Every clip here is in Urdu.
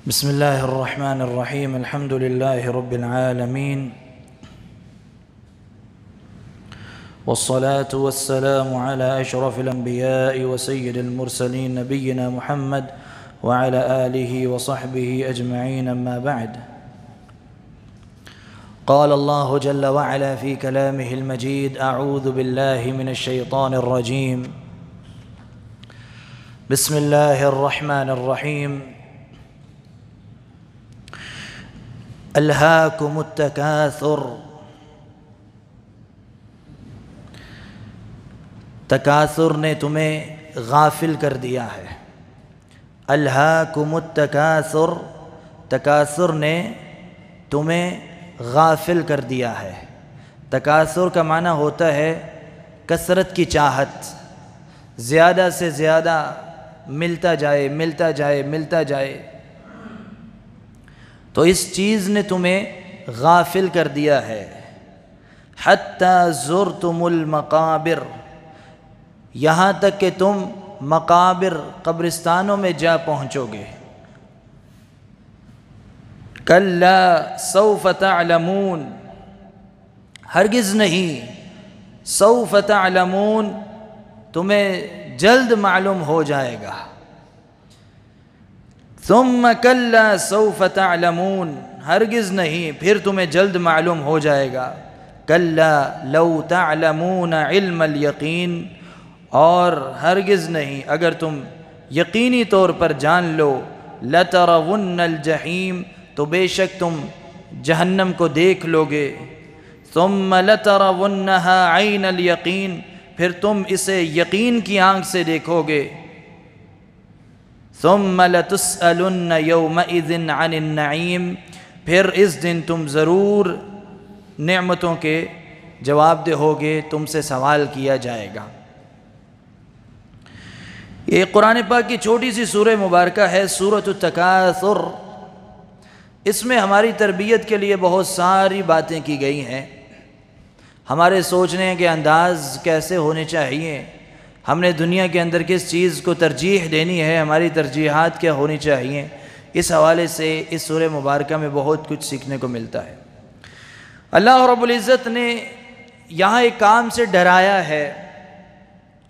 بسم الله الرحمن الرحيم. الحمد لله رب العالمين، والصلاة والسلام على أشرف الأنبياء وسيد المرسلين نبينا محمد وعلى آله وصحبه أجمعين. أما بعد، قال الله جل وعلا في كلامه المجيد: أعوذ بالله من الشيطان الرجيم. بسم الله الرحمن الرحيم. ألهاكم التكاثر، تکاثر نے تمہیں غافل کر دیا ہے. الہاکم التکاثر، تکاثر نے تمہیں غافل کر دیا ہے. تکاثر کا معنی ہوتا ہے کثرت کی چاہت، زیادہ سے زیادہ ملتا جائے ملتا جائے ملتا جائے. تو اس چیز نے تمہیں غافل کر دیا ہے. حتی زرتم المقابر، یہاں تک کہ تم مقابر قبرستانوں میں جا پہنچو گے. کلا سوف تعلمون، ہرگز نہیں، سوف تعلمون، تمہیں جلد معلوم ہو جائے گا. ثم کلا سوف تعلمون، ہرگز نہیں، پھر تمہیں جلد معلوم ہو جائے گا. کلا لو تعلمون علم الیقین، اور ہرگز نہیں اگر تم یقینی طور پر جان لو، لترون الجحیم، تو بے شک تم جہنم کو دیکھ لو گے. ثم لترونها عین الیقین، پھر تم اسے یقین کی آنکھ سے دیکھو گے. ثم لتسألن یومئذ عن النعیم، پھر اس دن تم ضرور نعمتوں کے جواب دہ ہوگے، تم سے سوال کیا جائے گا. یہ قرآن پاک کی چھوٹی سی سورہ مبارکہ ہے، سورۃ التکاثر. اس میں ہماری تربیت کے لیے بہت ساری باتیں کی گئی ہیں. ہمارے سوچنے کے انداز کیسے ہونے چاہیے، ہم نے دنیا کے اندر کس چیز کو ترجیح دینی ہے، ہماری ترجیحات کیا ہونی چاہیے، اس حوالے سے اس سورہ مبارکہ میں بہت کچھ سیکھنے کو ملتا ہے. اللہ رب العزت نے یہاں ایک کام سے ڈرایا ہے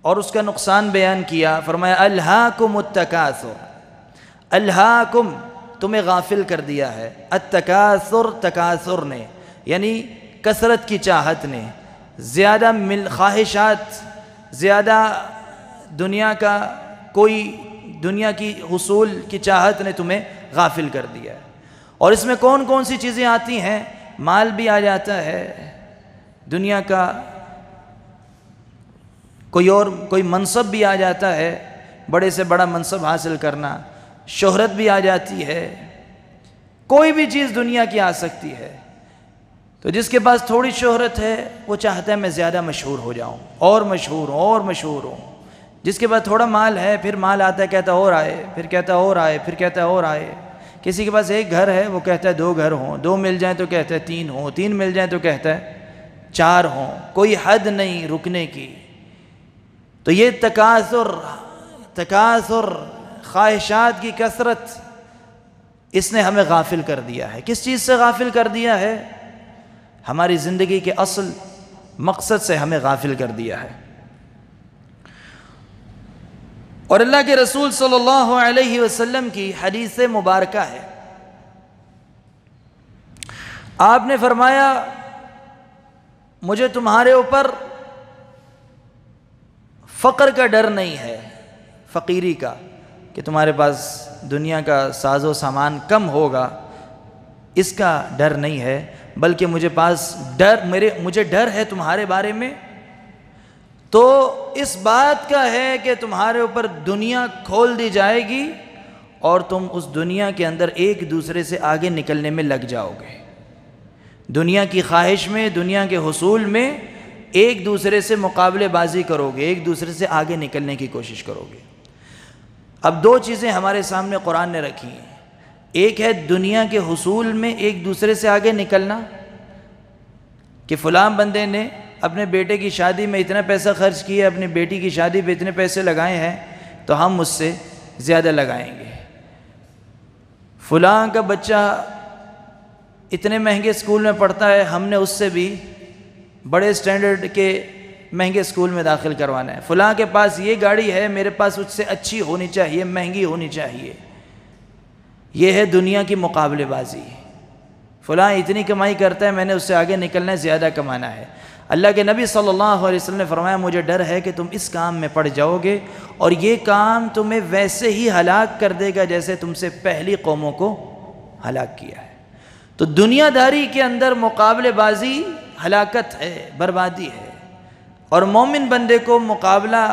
اور اس کا نقصان بیان کیا. فرمایا الہاکم التکاثر، الہاکم، تمہیں غافل کر دیا ہے. التکاثر، تکاثر نے یعنی کثرت کی چاہت نے، زیادہ خواہشات، زیادہ دنیا کا کوئی دنیا کی حصول کی چاہت نے تمہیں غافل کر دیا ہے. اور اس میں کون کون سی چیزیں آتی ہیں؟ مال بھی آ جاتا ہے، دنیا کا کوئی منصب بھی آ جاتا ہے، بڑے سے بڑا منصب حاصل کرنا، شہرت بھی آ جاتی ہے، کوئی بھی چیز دنیا کی آ سکتی ہے. تو جس کے پاس تھوڑی شہرت ہے وہ چاہتا ہے میں زیادہ مشہور ہو جاؤں، اور مشہور ہوں اور مشہور ہوں. جس کے پاس تھوڑا مال ہے، پھر مال آتا ہے کہتا اور آئے، پھر کہتا اور آئے، پھر کہتا اور آئے. کسی کے پاس ایک گھر ہے، وہ کہتا ہے 2 گھر ہوں، 2 مل جائیں تو کہتا ہے 3 ہوں، 3 مل جائیں تو کہتا ہے 4 ہوں. کوئی حد نہیں رکنے کی. تو یہ تکاثر، خواہشات کی کثرت، اس نے ہمیں غافل کر دیا ہے. کس چیز سے غافل کر دیا ہے؟ ہماری زندگی کے اصل مقصد سے ہمیں غافل کر دیا ہے. اور اللہ کے رسول صلی اللہ علیہ وسلم کی حدیث مبارکہ ہے. آپ نے فرمایا مجھے تمہارے اوپر فقر کا ڈر نہیں ہے، فقیری کا، کہ تمہارے پاس دنیا کا ساز و سامان کم ہوگا، اس کا ڈر نہیں ہے، بلکہ مجھے ڈر ہے تمہارے بارے میں تو اس بات کا ہے کہ تمہارے اوپر دنیا کھول دی جائے گی اور تم اس دنیا کے اندر ایک دوسرے سے آگے نکلنے میں لگ جاؤ گے. دنیا کی خواہش میں، دنیا کے حصول میں ایک دوسرے سے مقابلے بازی کرو گے، ایک دوسرے سے آگے نکلنے کی کوشش کرو گے. اب 2 چیزیں ہمارے سامنے قرآن نے رکھی ہیں. ایک ہے دنیا کے حصول میں ایک دوسرے سے آگے نکلنا، کہ فلاں بندے نے اپنے بیٹے کی شادی میں اتنا پیسہ خرچ کیا، اپنی بیٹی کی شادی پہ اتنے پیسے لگائے ہیں، تو ہم اس سے زیادہ لگائیں گے. فلاں کا بچہ اتنے مہنگے اسکول میں پڑھتا ہے، ہم نے اس سے بھی بڑے سٹینڈرڈ کے مہنگے اسکول میں داخل کروانا ہے، فلاں کے پاس یہ گاڑی ہے، میرے پاس اس سے اچھی ہونی چاہیے، مہنگی ہونی چاہیے۔ یہ ہے دنیا کی مقابلے بازی۔ فلاں اتنی کمائی کرتا ہے، میں نے اس سے آگے نکلنا ہے، زیادہ کمانا ہے۔ اللہ کے نبی صلی اللہ علیہ وسلم نے فرمایا مجھے ڈر ہے کہ تم اس کام میں پڑ جاؤ گے اور یہ کام تمہیں ویسے ہی ہلاک کر دے گا جیسے تم سے پہلی قوموں کو ہلاک کیا ہے۔ تو دنیا داری کے اندر مقابلے بازی ہلاکت ہے، بربادی ہے۔ اور مومن بندے کو مقابلہ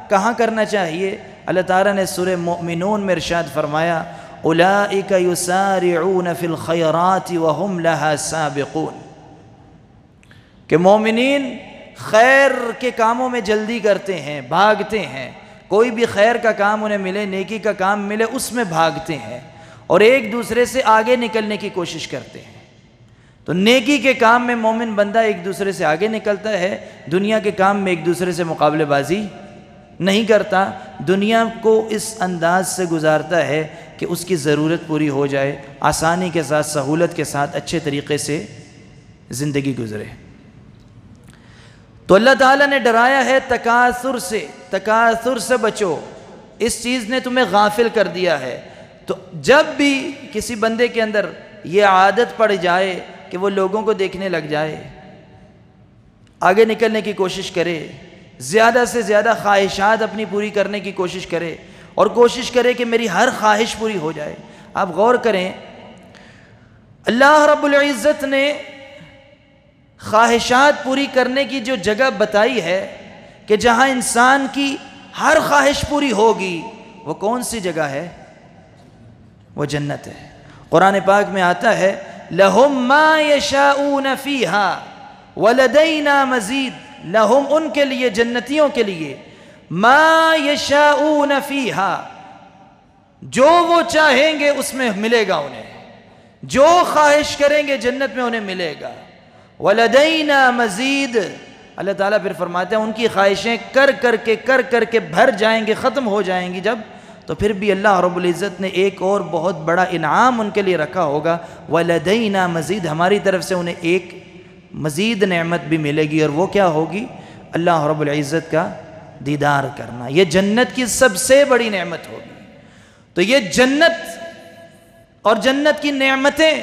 کہاں کرنا چاہیے؟ اللہ تعالیٰ نے سورہ مومنون میں ارشاد فرمایا اولئک یسارعون فی الخیرات وہم لہا سابقون، کہ مومنین خیر کے کاموں میں جلدی کرتے ہیں، بھاگتے ہیں، کوئی بھی خیر کا کام انہیں ملے، نیکی کا کام ملے، اس میں بھاگتے ہیں اور ایک دوسرے سے آگے نکلنے کی کوشش کرتے ہیں۔ تو نیکی کے کام میں مومن بندہ ایک دوسرے سے آگے نکلتا ہے، دنیا کے کام میں ایک دوسرے سے مقابلے بازی نہیں کرتا، دنیا کو اس انداز سے گزارتا ہے کہ اس کی ضرورت پوری ہو جائے، آسانی کے ساتھ، سہولت کے ساتھ، اچھے طریقے سے زندگی گزرے۔ تو اللہ تعالیٰ نے ڈرایا ہے تکاثر سے بچو، اس چیز نے تمہیں غافل کر دیا ہے۔ تو جب بھی کسی بندے کے اندر یہ عادت پڑ جائے کہ وہ لوگوں کو دیکھنے لگ جائے، آگے نکلنے کی کوشش کرے، زیادہ سے زیادہ خواہشات اپنی پوری کرنے کی کوشش کرے اور کوشش کرے کہ میری ہر خواہش پوری ہو جائے۔ آپ غور کریں، اللہ رب العزت نے خواہشات پوری کرنے کی جو جگہ بتائی ہے کہ جہاں انسان کی ہر خواہش پوری ہوگی، وہ کون سی جگہ ہے؟ وہ جنت ہے۔ قرآن پاک میں آتا ہے لَهُمْ مَا يَشَاءُونَ فِيهَا وَلَدَيْنَا مَزِيدٌ، لہم ان کے لیے، جنتیوں کے لیے، مَا يَشَاءُونَ فِيهَا، جو وہ چاہیں گے اس میں ملے گا انہیں، جو خواہش کریں گے جنت میں انہیں ملے گا۔ وَلَدَيْنَا مَزِيدٌ، اللہ تعالیٰ پھر فرماتے ہیں ان کی خواہشیں کر کر کے بھر جائیں گے، ختم ہو جائیں گی جب، تو پھر بھی اللہ رب العزت نے ایک اور بہت بڑا انعام ان کے لیے رکھا ہوگا، وَلَدَيْنَا مَزِيدٌ، ہماری طرف سے انہیں ایک مزید نعمت بھی ملے گی، اور وہ کیا ہوگی؟ اللہ رب العزت کا دیدار کرنا۔ یہ جنت کی سب سے بڑی نعمت ہوگی۔ تو یہ جنت اور جنت کی نعمتیں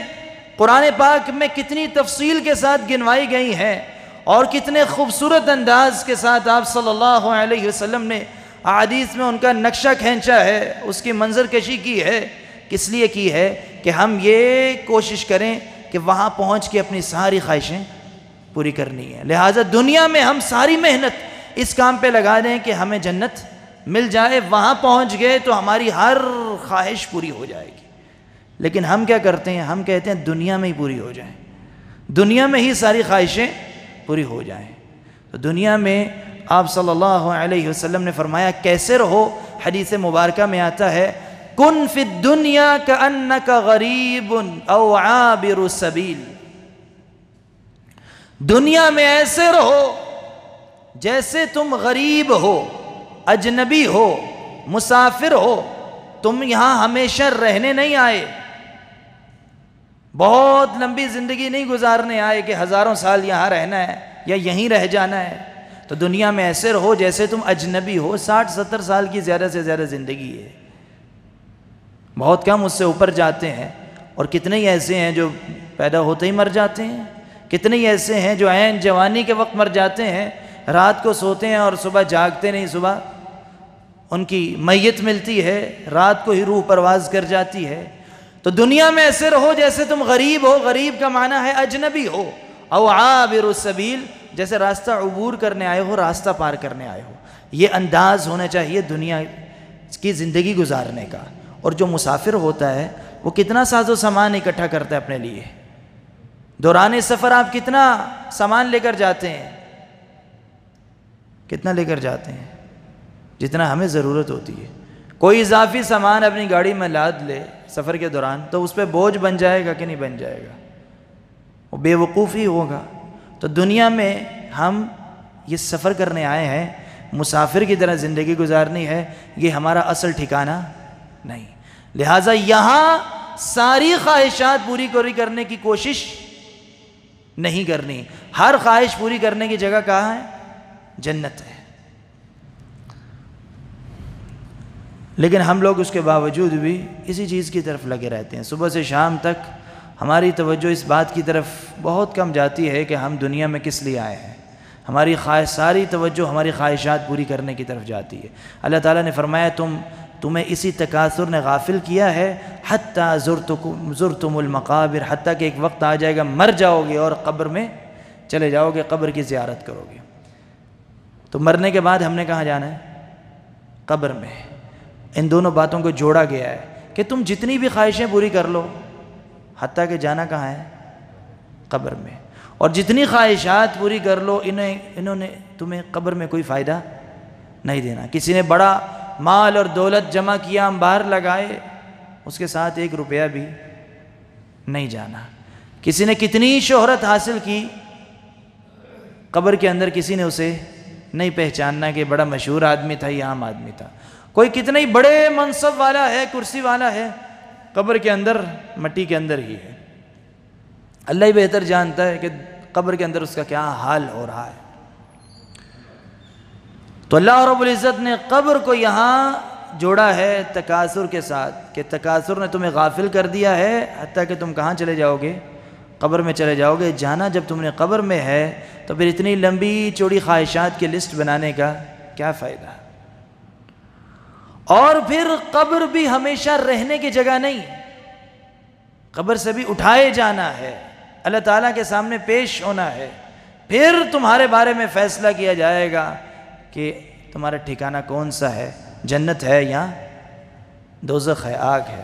قرآن پاک میں کتنی تفصیل کے ساتھ گنوائی گئی ہیں، اور کتنے خوبصورت انداز کے ساتھ آپ صلی اللہ علیہ وسلم نے احادیث میں ان کا نقشہ کھینچا ہے، اس کی منظر کشی کی ہے۔ کس لیے کی ہے؟ کہ ہم یہ کوشش کریں کہ وہاں پہنچ کے اپنی ساری خواہشیں پوری کرنی ہے۔ لہٰذا دنیا میں ہم ساری محنت اس کام پہ لگا دیں کہ ہمیں جنت مل جائے، وہاں پہنچ گئے تو ہماری ہر خواہش پوری ہو جائے گی۔ لیکن ہم کیا کرتے ہیں؟ ہم کہتے ہیں دنیا میں ہی پوری ہو جائیں، دنیا میں ہی ساری خواہشیں پوری ہو جائیں۔ تو دنیا میں آپ صلی اللہ علیہ وسلم نے فرمایا کیسے رہو؟ حدیث مبارکہ میں آتا ہے کن فی الدنیا کأنک غریب او عابر سبیل، دنیا میں ایسے رہو جیسے تم غریب ہو، اجنبی ہو، مسافر ہو، تم یہاں ہمیشہ رہنے نہیں آئے، بہت لمبی زندگی نہیں گزارنے آئے کہ ہزاروں سال یہاں رہنا ہے یا یہیں رہ جانا ہے۔ تو دنیا میں ایسے رہو جیسے تم اجنبی ہو۔ 60-70 سال کی زیادہ سے زیادہ زندگی ہے، بہت کم اس سے اوپر جاتے ہیں، اور کتنے ہی ایسے ہیں جو پیدا ہوتے ہی مر جاتے ہیں، کتنے ہی ایسے ہیں جو عین جوانی کے وقت مر جاتے ہیں، رات کو سوتے ہیں اور صبح جاگتے نہیں، صبح ان کی میت ملتی ہے، رات کو ہی روح پرواز کر جاتی ہے۔ تو دنیا میں ایسے رہو جیسے تم غریب ہو، غریب کا معنی ہے اجنبی ہو، او عابر السبیل، جیسے راستہ عبور کرنے آئے ہو، راستہ پار کرنے آئے ہو۔ یہ انداز ہونا چاہیے دنیا کی زندگی گزارنے کا۔ اور جو مسافر ہوتا ہے وہ کتنا ساز و سامان اکٹھا کرتا ہے اپنے لیے، دوران سفر آپ کتنا سامان لے کر جاتے ہیں، کتنا لے کر جاتے ہیں؟ جتنا ہمیں ضرورت ہوتی ہے۔ کوئی اضافی سامان اپنی گاڑی میں لاد لے سفر کے دوران تو اس پہ بوجھ بن جائے گا کہ نہیں بن جائے گا؟ وہ بے وقوفی ہوگا۔ تو دنیا میں ہم یہ سفر کرنے آئے ہیں، مسافر کی طرح زندگی گزارنی ہے، یہ ہمارا اصل ٹھکانہ نہیں۔ لہٰذا یہاں ساری خواہشات پوری کرنے کی کوشش نہیں کرنی. ہر خواہش پوری کرنے کی جگہ کہاں ہے؟ جنت ہے. لیکن ہم لوگ اس کے باوجود بھی اسی چیز کی طرف لگے رہتے ہیں. صبح سے شام تک ہماری توجہ اس بات کی طرف بہت کم جاتی ہے کہ ہم دنیا میں کس لیے آئے ہیں. ہماری ساری توجہ ہماری خواہشات پوری کرنے کی طرف جاتی ہے. اللہ تعالیٰ نے فرمایا تمہیں اسی تکاثر نے غافل کیا ہے حتیٰ زرتم المقابر، حتیٰ کہ ایک وقت آ جائے گا مر جاؤ گے اور قبر میں چلے جاؤ گے، قبر کی زیارت کرو گے. تو مرنے کے بعد ہم نے کہاں جانا ہے؟ قبر میں. ان دونوں باتوں کو جوڑا گیا ہے کہ تم جتنی بھی خواہشیں پوری کر لو، حتیٰ کہ جانا کہاں ہے؟ قبر میں. اور جتنی خواہشات پوری کر لو، انہوں نے تمہیں قبر میں کوئی فائدہ نہیں دینا. کسی نے بڑا مال اور دولت جمع کیا، انبار لگائے، اس کے ساتھ 1 روپیہ بھی نہیں جانا. کسی نے کتنی شہرت حاصل کی، قبر کے اندر کسی نے اسے نہیں پہچاننا کہ بڑا مشہور آدمی تھا یا عام آدمی تھا. کوئی کتنے ہی بڑے منصب والا ہے، کرسی والا ہے، قبر کے اندر مٹی کے اندر ہی ہے. اللہ ہی بہتر جانتا ہے کہ قبر کے اندر اس کا کیا حال ہو رہا ہے. تو اللہ رب العزت نے قبر کو یہاں جوڑا ہے تکاثر کے ساتھ کہ تکاثر نے تمہیں غافل کر دیا ہے حتیٰ کہ تم کہاں چلے جاؤ گے؟ قبر میں چلے جاؤ گے. جانا جب تم نے قبر میں ہے تو پھر اتنی لمبی چوڑی خواہشات کی لسٹ بنانے کا کیا فائدہ؟ اور پھر قبر بھی ہمیشہ رہنے کی جگہ نہیں، قبر سے بھی اٹھائے جانا ہے، اللہ تعالیٰ کے سامنے پیش ہونا ہے. پھر تمہارے بارے میں فیصلہ کیا جائے گا کہ تمہارا ٹھکانہ کون سا ہے، جنت ہے یا دوزخ ہے، آگ ہے.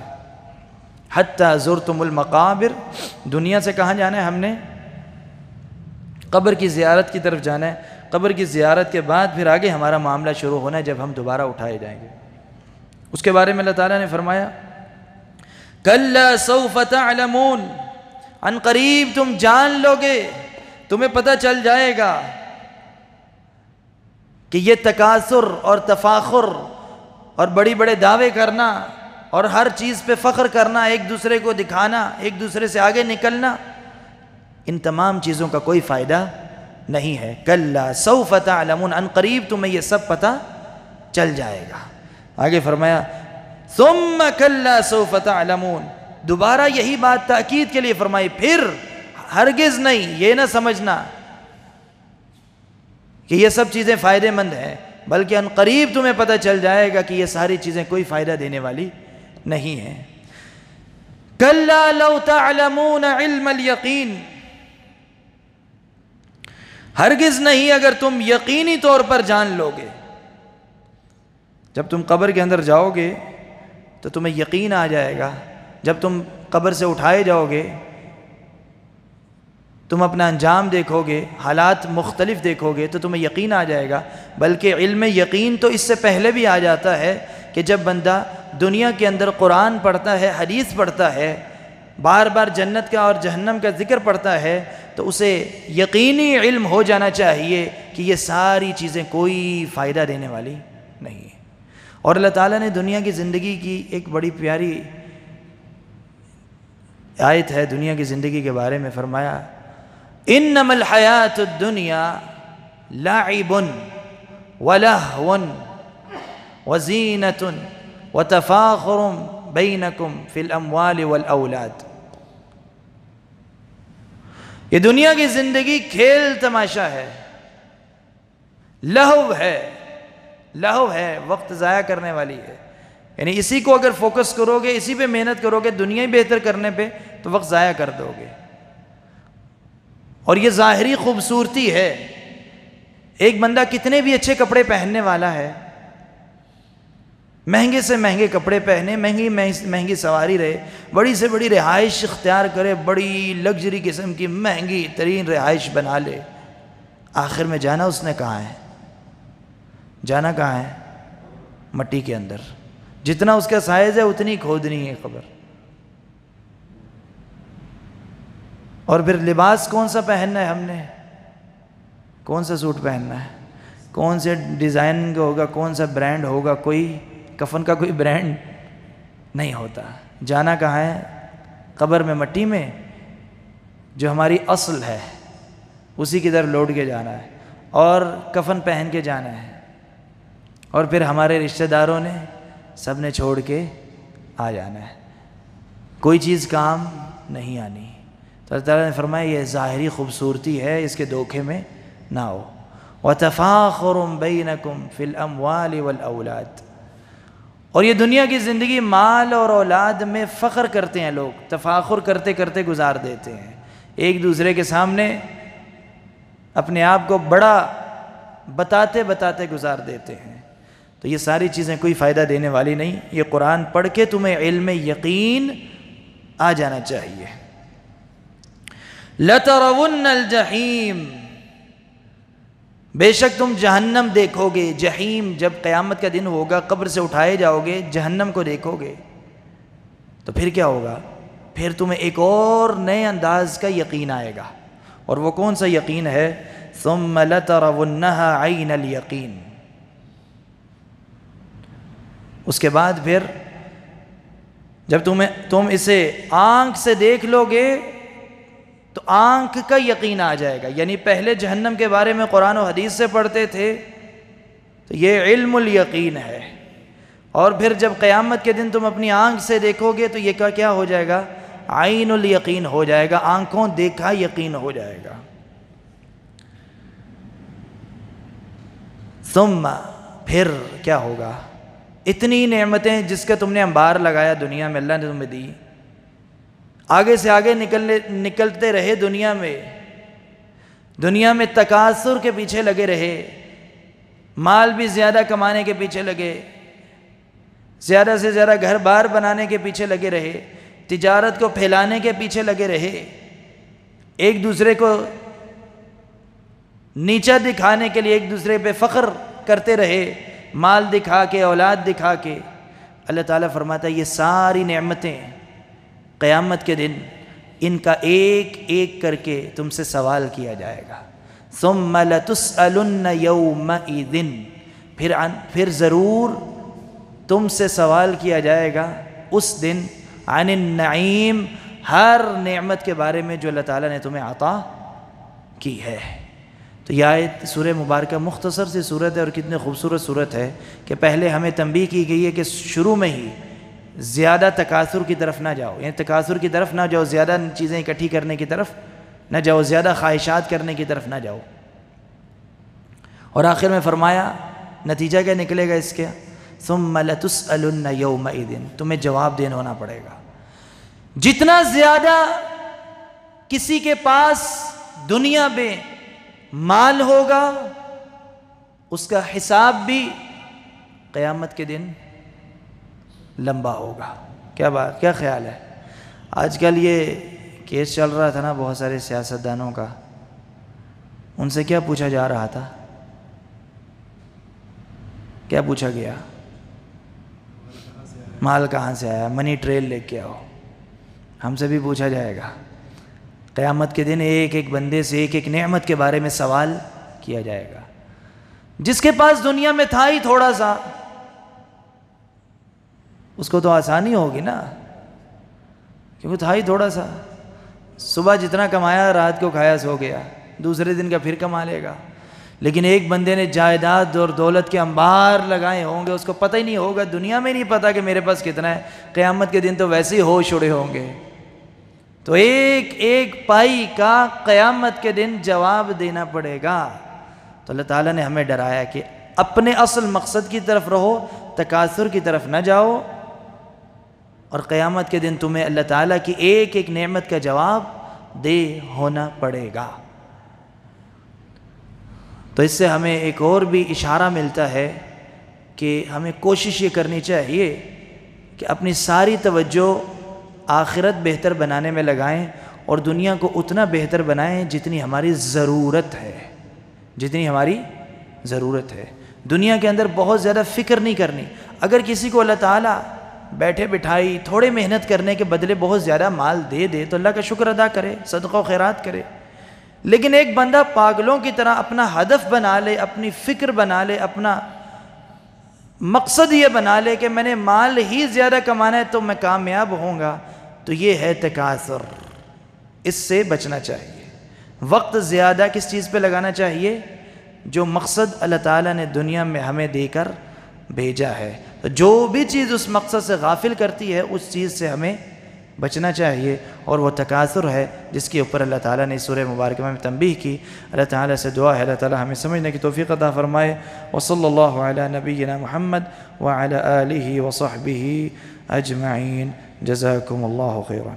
حتیٰ زرتم المقابر، دنیا سے کہاں جانا ہے ہم نے؟ قبر کی زیارت کی طرف جانا ہے. قبر کی زیارت کے بعد پھر آگے ہمارا معاملہ شروع ہونا ہے جب ہم دوبارہ اٹھائے جائیں گے. اس کے بارے میں اللہ تعالیٰ نے فرمایا کَلَّا سَوْفَ تَعْلَمُونَ، ان قریب تم جان لو گے، تمہیں پتہ چل جائے گا کہ یہ تکاثر اور تفاخر اور بڑی بڑے دعوے کرنا اور ہر چیز پہ فخر کرنا، ایک دوسرے کو دکھانا، ایک دوسرے سے آگے نکلنا، ان تمام چیزوں کا کوئی فائدہ نہیں ہے. کَلَّا سَوْفَ تَعْلَمُونَ، ان قریب تمہیں یہ سب پتہ چل جائے گا. آگے فرمایا ثُمَّ كَلَّا سَوْفَ تَعْلَمُونَ، دوبارہ یہی بات تاکید کے لیے فرمائی. پھر ہرگز نہیں یہ نہ سمجھنا کہ یہ سب چیزیں فائدے مند ہیں، بلکہ ان قریب تمہیں پتہ چل جائے گا کہ یہ ساری چیزیں کوئی فائدہ دینے والی نہیں ہیں. كَلَّا لَوْ تَعْلَمُونَ عِلْمَ الْيَقِينِ، ہرگز نہیں اگر تم یقینی طور پر جان لو گے. جب تم قبر کے اندر جاؤ گے تو تمہیں یقین آ جائے گا. جب تم قبر سے اٹھائے جاؤ گے تم اپنا انجام دیکھو گے، حالات مختلف دیکھو گے تو تمہیں یقین آ جائے گا. بلکہ علم یقین تو اس سے پہلے بھی آ جاتا ہے کہ جب بندہ دنیا کے اندر قرآن پڑھتا ہے، حدیث پڑھتا ہے، بار بار جنت کا اور جہنم کا ذکر پڑھتا ہے تو اسے یقینی علم ہو جانا چاہیے کہ یہ ساری چیزیں کوئی فائدہ دینے والی نہیں ہیں. اور اللہ تعالیٰ نے دنیا کی زندگی کی ایک بڑی پیاری آیت ہے دنیا کی زندگی کے بارے میں، فرمایا انما الحیات الدنیا لعب ولہو وزینۃ وتفاخر بینکم فی الاموال والاولاد. یہ دنیا کی زندگی کھیل تماشا ہے، لہو ہے، وقت ضائع کرنے والی ہے. یعنی اسی کو اگر فوکس کرو گے، اسی پہ محنت کرو گے دنیا ہی بہتر کرنے پہ، تو وقت ضائع کر دو گے. اور یہ ظاہری خوبصورتی ہے. ایک بندہ کتنے بھی اچھے کپڑے پہننے والا ہے، مہنگے سے مہنگے کپڑے پہنے، مہنگی سواری رہے، بڑی سے بڑی رہائش اختیار کرے، بڑی لگژری قسم کی مہنگی ترین رہائش بنا لے، آخر میں جانا اس نے کہاں ہے؟ جانا کہاں ہے؟ مٹی کے اندر. جتنا اس کا سائز ہے اتنی کھودنی ہے قبر. اور پھر لباس کون سا پہننا ہے ہم نے؟ کون سا سوٹ پہننا ہے؟ کون سے ڈیزائن کا ہوگا؟ کون سا برانڈ ہوگا؟ کوئی کفن کا کوئی برانڈ نہیں ہوتا. جانا کہاں ہے؟ قبر میں مٹی میں جو ہماری اصل ہے اسی کی طرف لوٹ کے جانا ہے، اور کفن پہن کے جانا ہے، اور پھر ہمارے رشتہ داروں نے سب نے چھوڑ کے آ جانا ہے، کوئی چیز کام نہیں آنی۔ تو اللہ تعالیٰ نے فرمایا یہ ظاہری خوبصورتی ہے، اس کے دھوکے میں نہ ہو۔ وَتَفَاخُرٌ بَيْنَكُمْ فِي الْأَمْوَالِ وَالْأَوْلَادِ، اور یہ دنیا کی زندگی مال اور اولاد میں فخر کرتے ہیں لوگ، تفاخر کرتے کرتے گزار دیتے ہیں، ایک دوسرے کے سامنے اپنے آپ کو بڑا بتاتے بتاتے گزار دیتے ہیں۔ تو یہ ساری چیزیں کوئی فائدہ دینے والی نہیں، یہ قرآن پڑھ کے تمہیں علم یقین آ جانا چاہیے۔ لَتَرَوُنَّ الْجَحِيمَ، بے شک تم جہنم دیکھو گے۔ جہیم جب قیامت کا دن ہوگا، قبر سے اٹھائے جاؤ گے، جہنم کو دیکھو گے تو پھر کیا ہوگا؟ پھر تمہیں ایک اور نئے انداز کا یقین آئے گا، اور وہ کون سا یقین ہے؟ ثُمَّ لَتَرَوُنَّهَا عَيْنَ الْيَقِينِ، اس کے بعد پھر جب تم اسے آنکھ سے دیکھ لو گے تو آنکھ کا یقین آ جائے گا۔ یعنی پہلے جہنم کے بارے میں قرآن و حدیث سے پڑھتے تھے تو یہ علم الیقین ہے، اور پھر جب قیامت کے دن تم اپنی آنکھ سے دیکھو گے تو یہ کیا ہو جائے گا؟ عین الیقین ہو جائے گا، آنکھوں دیکھا یقین ہو جائے گا۔ ثم پھر کیا ہوگا؟ اتنی نعمتیں جس کا تم نے انبار لگایا دنیا میں، اللہ نے تمہیں دی، آگے سے آگے نکلتے رہے دنیا میں تکاثر کے پیچھے لگے رہے، مال بھی زیادہ کمانے کے پیچھے لگے، زیادہ سے زیادہ گھر بار بنانے کے پیچھے لگے رہے، تجارت کو پھیلانے کے پیچھے لگے رہے، ایک دوسرے کو نیچا دکھانے کے لیے ایک دوسرے پہ فخر کرتے رہے، مال دکھا کے، اولاد دکھا کے۔ اللہ تعالیٰ فرماتا ہے یہ ساری نعمتیں قیامت کے دن ان کا ایک ایک کر کے تم سے سوال کیا جائے گا۔ ثم لتسألن یومئذ، پھر ضرور تم سے سوال کیا جائے گا اس دن عن النعیم، ہر نعمت کے بارے میں جو اللہ تعالیٰ نے تمہیں عطا کی ہے۔ تو یہ آیت سورہ مبارکہ مختصر سی صورت ہے، اور کتنے خوبصورت صورت ہے کہ پہلے ہمیں تنبیہ کی گئی ہے کہ شروع میں ہی زیادہ تکاثر کی طرف نہ جاؤ، یعنی تکاثر کی طرف نہ جاؤ، زیادہ چیزیں اکٹھی کرنے کی طرف نہ جاؤ، زیادہ خواہشات کرنے کی طرف نہ جاؤ، اور آخر میں فرمایا نتیجہ کیا نکلے گا اس کے؟ ثم لتسألن یومئذ، تمہیں جواب دینا ہونا پڑے گا۔ جتنا زیادہ کسی کے پاس دنیا میں مال ہوگا اس کا حساب بھی قیامت کے دن لمبا ہوگا۔ کیا خیال ہے؟ آج کل یہ کیس چل رہا تھا نا بہت سارے سیاستدانوں کا، ان سے کیا پوچھا جا رہا تھا؟ کیا پوچھا گیا؟ مال کہاں سے آیا؟ منی ٹریل لے کے آؤ۔ ہم سے بھی پوچھا جائے گا قیامت کے دن، ایک ایک بندے سے ایک ایک نعمت کے بارے میں سوال کیا جائے گا۔ جس کے پاس دنیا میں تھا ہی تھوڑا سا، اس کو تو آسانی ہوگی نا، کیونکہ تھا ہی تھوڑا سا، صبح جتنا کمایا رات کو کھایا سو گیا، دوسرے دن کا پھر کما لے گا۔ لیکن ایک بندے نے جائیداد اور دولت کے انبار لگائے ہوں گے، اس کو پتہ ہی نہیں ہوگا، دنیا میں نہیں پتہ کہ میرے پاس کتنا ہے، قیامت کے دن تو ویسے ہی ہوش اڑے ہوں گے۔ تو ایک ایک پائی کا قیامت کے دن جواب دینا پڑے گا۔ تو اللہ تعالیٰ نے ہمیں ڈرایا کہ اپنے اصل مقصد کی طرف رہو، تکاثر کی طرف نہ جاؤ، اور قیامت کے دن تمہیں اللہ تعالیٰ کی ایک ایک نعمت کا جواب دے ہونا پڑے گا۔ تو اس سے ہمیں ایک اور بھی اشارہ ملتا ہے کہ ہمیں کوشش یہ کرنی چاہیے کہ اپنی ساری توجہ آخرت بہتر بنانے میں لگائیں، اور دنیا کو اتنا بہتر بنائیں جتنی ہماری ضرورت ہے، جتنی ہماری ضرورت ہے۔ دنیا کے اندر بہت زیادہ فکر نہیں کرنی۔ اگر کسی کو اللہ تعالیٰ بیٹھے بٹھائی تھوڑے محنت کرنے کے بدلے بہت زیادہ مال دے دے تو اللہ کا شکر ادا کرے، صدقہ و خیرات کرے۔ لیکن ایک بندہ پاگلوں کی طرح اپنا ہدف بنا لے، اپنی فکر بنا لے، اپنا مقصد یہ بنا لے کہ میں نے مال ہی زیادہ کمانا ہے تو میں کامیاب ہوں گا، تو یہ ہے تکاثر، اس سے بچنا چاہیے۔ وقت زیادہ کس چیز پہ لگانا چاہیے؟ جو مقصد اللہ تعالیٰ نے دنیا میں ہمیں دے کر بھیجا ہے، جو بھی چیز اس مقصد سے غافل کرتی ہے اس چیز سے ہمیں بچنا چاہیے، اور وہ تکاثر ہے جس کے اوپر اللہ تعالیٰ نے سورہ مبارکہ میں تنبیہ کی۔ اللہ تعالیٰ سے دعا ہے اللہ تعالیٰ ہمیں سمجھنے کی توفیق عطا فرمائے۔ وصلی اللہ علی نبینا محمد وعلی آلہ وصحبہ اجمعین۔ جزاکم اللہ خیرا۔